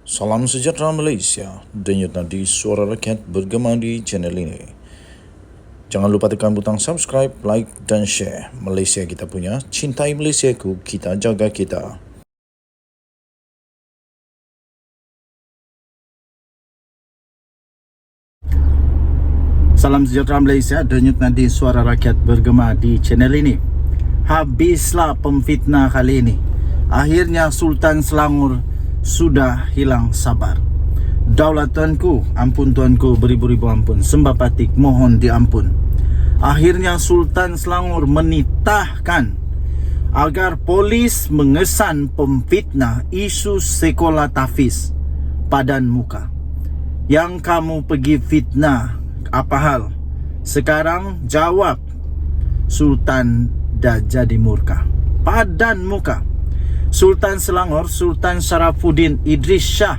Salam sejahtera Malaysia, denyut nadi suara rakyat bergema di channel ini. Jangan lupa tekan butang subscribe, like dan share. Malaysia kita punya, cintai Malaysiaku, kita jaga kita. Salam sejahtera Malaysia, denyut nadi suara rakyat bergema di channel ini. Habislah pemfitnah kali ini. Akhirnya Sultan Selangor sudah hilang sabar. Daulat tuanku, ampun tuanku, beribu-ribu ampun. Sembah patik, mohon diampun. Akhirnya Sultan Selangor menitahkan agar polis mengesan pemfitnah isu sekolah tahfiz padan muka. Yang kamu pergi fitnah, apa hal? Sekarang jawab. Sultan dah jadi murka. Padan muka. Sultan Selangor, Sultan Sharafuddin Idris Shah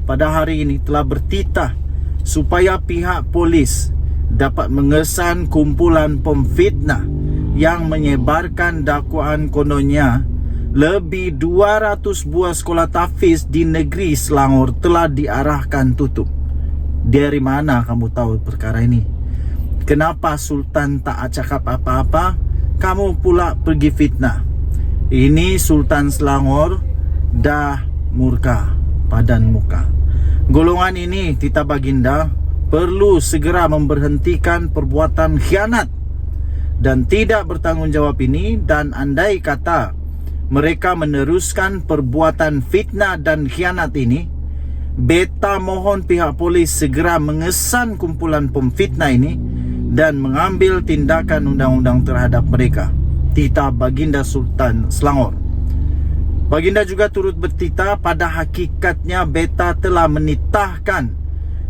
pada hari ini telah bertitah supaya pihak polis dapat mengesan kumpulan pemfitnah yang menyebarkan dakwaan kononnya lebih 200 buah sekolah tahfiz di negeri Selangor telah diarahkan tutup. Dari mana kamu tahu perkara ini? Kenapa Sultan tak cakap apa-apa? Kamu pula pergi fitnah. Ini Sultan Selangor dah murka, padan muka. Golongan ini, Tita Baginda, perlu segera memberhentikan perbuatan khianat dan tidak bertanggungjawab ini. Dan andai kata mereka meneruskan perbuatan fitnah dan khianat ini, beta mohon pihak polis segera mengesan kumpulan pemfitnah ini dan mengambil tindakan undang-undang terhadap mereka. Tita Baginda Sultan Selangor. Baginda juga turut bertitah, pada hakikatnya beta telah menitahkan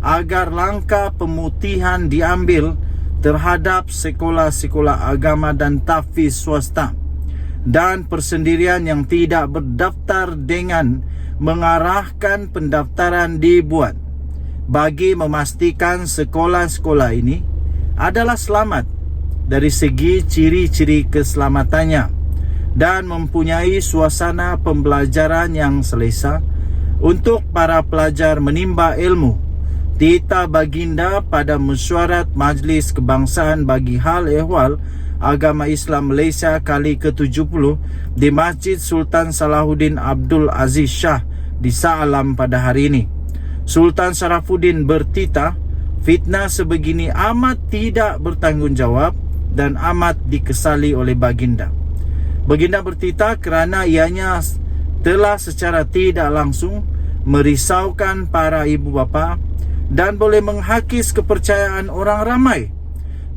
agar langkah pemutihan diambil terhadap sekolah-sekolah agama dan tahfiz swasta dan persendirian yang tidak berdaftar dengan mengarahkan pendaftaran dibuat bagi memastikan sekolah-sekolah ini adalah selamat dari segi ciri-ciri keselamatannya dan mempunyai suasana pembelajaran yang selesa untuk para pelajar menimba ilmu. Tita Baginda pada mesyuarat Majlis Kebangsaan bagi Hal Ehwal Agama Islam Malaysia kali ke-70 di Masjid Sultan Salahuddin Abdul Aziz Shah di Shah Alam pada hari ini. Sultan Sharafuddin bertitah, fitnah sebegini amat tidak bertanggungjawab dan amat dikesali oleh Baginda. Baginda bertitah kerana ianya telah secara tidak langsung merisaukan para ibu bapa dan boleh menghakis kepercayaan orang ramai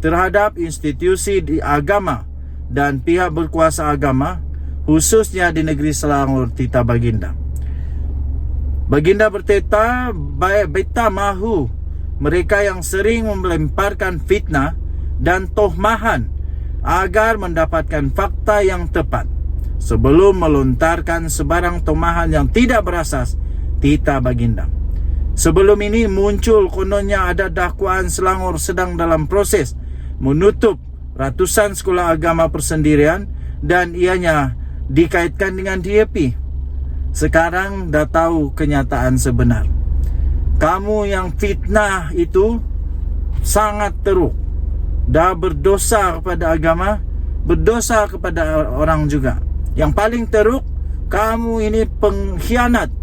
terhadap institusi di agama dan pihak berkuasa agama, khususnya di negeri Selangor. Tita Baginda. Baginda bertitah, beta mahu mereka yang sering melemparkan fitnah dan tohmahan agar mendapatkan fakta yang tepat sebelum melontarkan sebarang tohmahan yang tidak berasas. Tita Baginda. Sebelum ini muncul kononnya ada dakwaan Selangor sedang dalam proses menutup ratusan sekolah agama persendirian dan ianya dikaitkan dengan DAP. Sekarang dah tahu kenyataan sebenar. Kamu yang fitnah itu sangat teruk. Dah berdosa kepada agama, berdosa kepada orang juga. Yang paling teruk, kamu ini pengkhianat.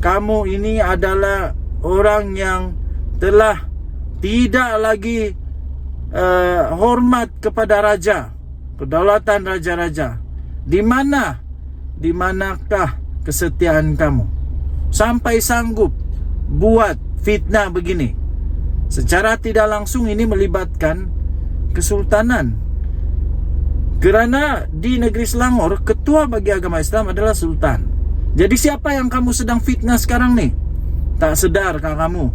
Kamu ini adalah orang yang telah tidak lagi hormat kepada raja, kedaulatan raja-raja. Di manakah kesetiaan kamu sampai sanggup buat fitnah begini? Secara tidak langsung ini melibatkan kesultanan. Kerana di negeri Selangor, ketua bagi agama Islam adalah sultan. Jadi siapa yang kamu sedang fitnah sekarang nih? Tak sedarkah kamu?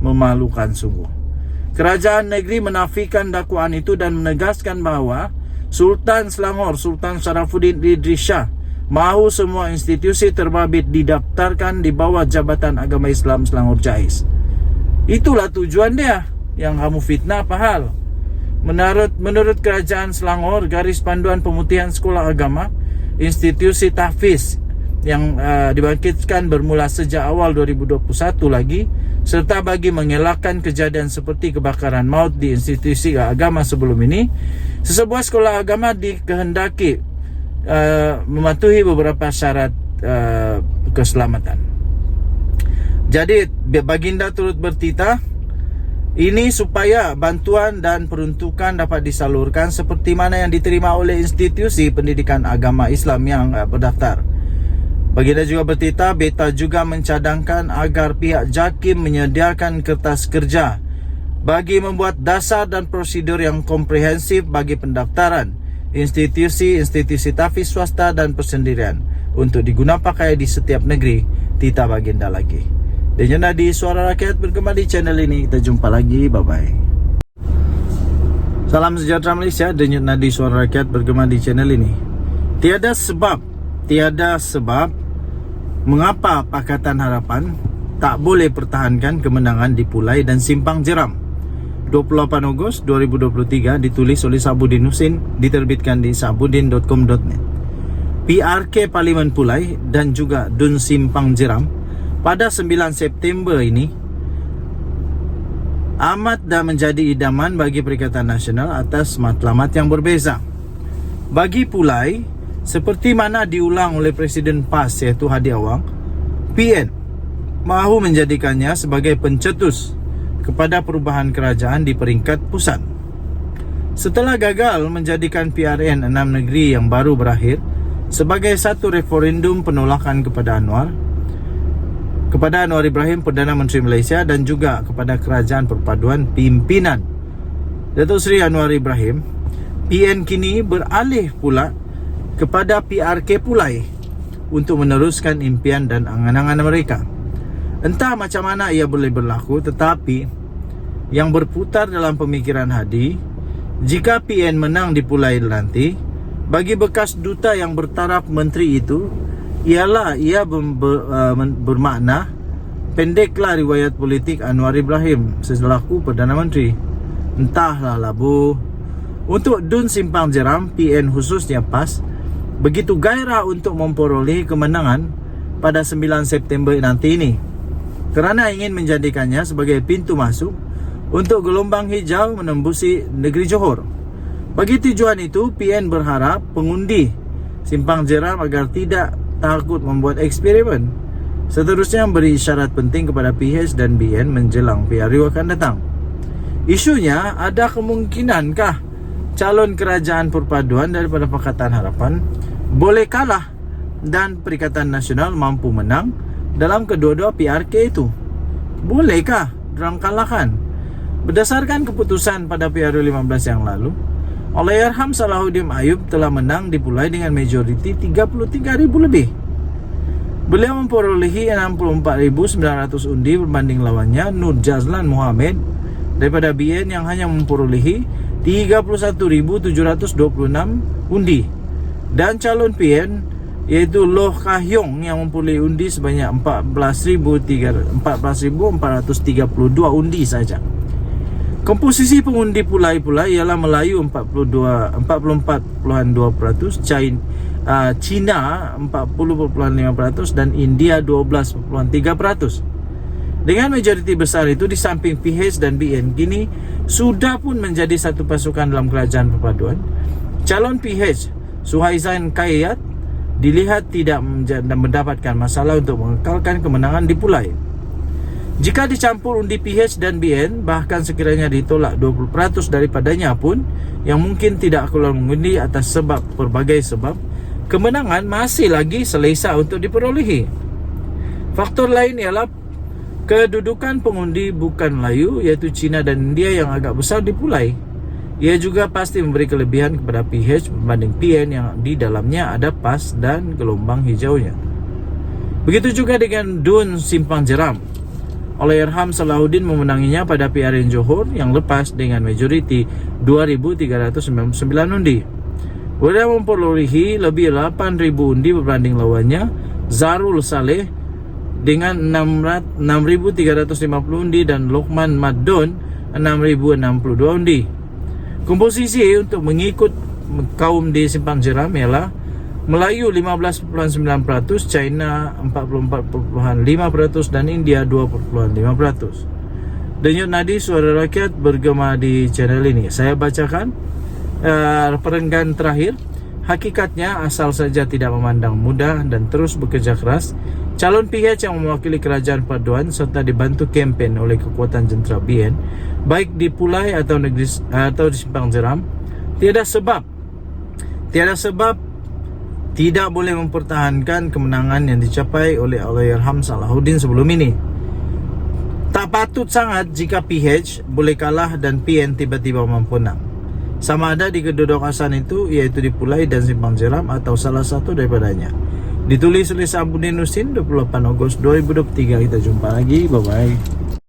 Memalukan sungguh. Kerajaan negeri menafikan dakwaan itu dan menegaskan bahawa Sultan Selangor, Sultan Sharafuddin Idris Shah, mahu semua institusi terbabit didaftarkan di bawah Jabatan Agama Islam Selangor JAIS. Itulah tujuan dia. Yang kamu fitnah apa hal? Menurut Kerajaan Selangor, garis panduan pemutihan sekolah agama, institusi tahfiz yang dibangkitkan bermula sejak awal 2021 lagi, serta bagi mengelakkan kejadian seperti kebakaran maut di institusi agama sebelum ini, sesebuah sekolah agama dikehendaki mematuhi beberapa syarat keselamatan. Jadi baginda turut bertitah ini supaya bantuan dan peruntukan dapat disalurkan seperti mana yang diterima oleh institusi pendidikan agama Islam yang berdaftar. Baginda juga bertitah beta juga mencadangkan agar pihak JAKIM menyediakan kertas kerja bagi membuat dasar dan prosedur yang komprehensif bagi pendaftaran institusi tahfiz swasta dan persendirian untuk diguna pakai di setiap negeri. Titah baginda lagi. Denyut Nadi Suara Rakyat bergema di channel ini. Kita jumpa lagi. Bye-bye. Salam sejahtera Malaysia. Denyut Nadi Suara Rakyat bergema di channel ini. Tiada sebab mengapa Pakatan Harapan tak boleh pertahankan kemenangan di Pulai dan Simpang Jeram. 28 Ogos 2023, ditulis oleh Sabudin Husin, diterbitkan di sabudin.com.net. PRK Parlimen Pulai dan juga Dun Simpang Jeram pada 9 September ini amat dah menjadi idaman bagi Perikatan Nasional atas matlamat yang berbeza. Bagi Pulai, seperti mana diulang oleh Presiden PAS iaitu Hadi Awang, PN mahu menjadikannya sebagai pencetus kepada perubahan kerajaan di peringkat pusat. Setelah gagal menjadikan PRN 6 negeri yang baru berakhir sebagai satu referendum penolakan kepada Anwar Ibrahim, Perdana Menteri Malaysia, dan juga kepada Kerajaan Perpaduan Pimpinan Datuk Seri Anwar Ibrahim, PN kini beralih pula kepada PRK Pulai untuk meneruskan impian dan angan-angan mereka. Entah macam mana ia boleh berlaku, tetapi yang berputar dalam pemikiran Hadi, jika PN menang di Pulai nanti, bagi bekas duta yang bertaraf menteri itu, ialah ia bermakna pendeklah riwayat politik Anwar Ibrahim selaku Perdana Menteri. Entahlah labu. Untuk Dun Simpang Jeram, PN khususnya PAS begitu gairah untuk memperolehi kemenangan pada 9 September nanti ini, kerana ingin menjadikannya sebagai pintu masuk untuk gelombang hijau menembusi negeri Johor. Bagi tujuan itu, PN berharap pengundi Simpang Jeram agar tidak takut membuat eksperimen. Seterusnya memberi isyarat penting kepada PH dan BN menjelang PRU akan datang. Isunya, ada kemungkinankah calon kerajaan perpaduan daripada Pakatan Harapan boleh kalah dan Perikatan Nasional mampu menang dalam kedua-dua PRK itu? Bolehkah diorang kalahkan? Berdasarkan keputusan pada PRU 15 yang lalu, Allahyarham Salahuddin Ayub telah menang di Pulai dengan majoriti 33,000 lebih. Beliau memperolehi 64,900 undi berbanding lawannya Nur Jazlan Mohammed daripada BN yang hanya memperolehi 31,726 undi, dan calon PN iaitu Loh Kah Yong yang memperolehi undi sebanyak 14,432 undi saja. Komposisi pengundi Pulai pula ialah Melayu 44.2%, Cina 40.5% dan India 12.3%. Dengan majoriti besar itu, di samping PH dan BN kini sudah pun menjadi satu pasukan dalam kerajaan perpaduan, calon PH Suhaizan Kayat dilihat tidak mendapatkan masalah untuk mengekalkan kemenangan di Pulai. Jika dicampur undi PH dan BN, bahkan sekiranya ditolak 20% daripadanya pun, yang mungkin tidak keluar mengundi atas berbagai sebab, kemenangan masih lagi selesa untuk diperolehi. Faktor lain ialah kedudukan pengundi bukan Melayu, iaitu Cina dan India yang agak besar di Pulai. Ia juga pasti memberi kelebihan kepada PH berbanding PN yang di dalamnya ada PAS dan gelombang hijaunya. Begitu juga dengan Dun Simpang Jeram. Allahyarham Salahuddin memenanginya pada PRN Johor yang lepas dengan majoriti 2,399 undi. Beliau memperolehi lebih 8,000 undi berbanding lawannya Zarul Saleh dengan 6,350 undi dan Lokman Madon 6,062 undi. Komposisi untuk mengikut kaum di Simpang Jeram ialah Melayu 15,9%, China 44,5% dan India 2,5%. Denyut nadi suara rakyat bergema di channel ini. Saya bacakan perenggan terakhir. Hakikatnya asal saja tidak memandang mudah dan terus bekerja keras, calon PH yang mewakili kerajaan paduan serta dibantu kempen oleh kekuatan jentera BN, baik di Pulai atau negeri atau di Simpang Jeram, tiada sebab tidak boleh mempertahankan kemenangan yang dicapai oleh Allahyarham Salahuddin sebelum ini. Tak patut sangat jika PH boleh kalah dan PN tiba-tiba mempunang. Sama ada di kedua kawasan itu, yaitu di Pulai dan Simpang Jeram atau salah satu daripadanya. Ditulis oleh Sabuddin Nusin 28 Ogos 2023. Kita jumpa lagi, bye-bye.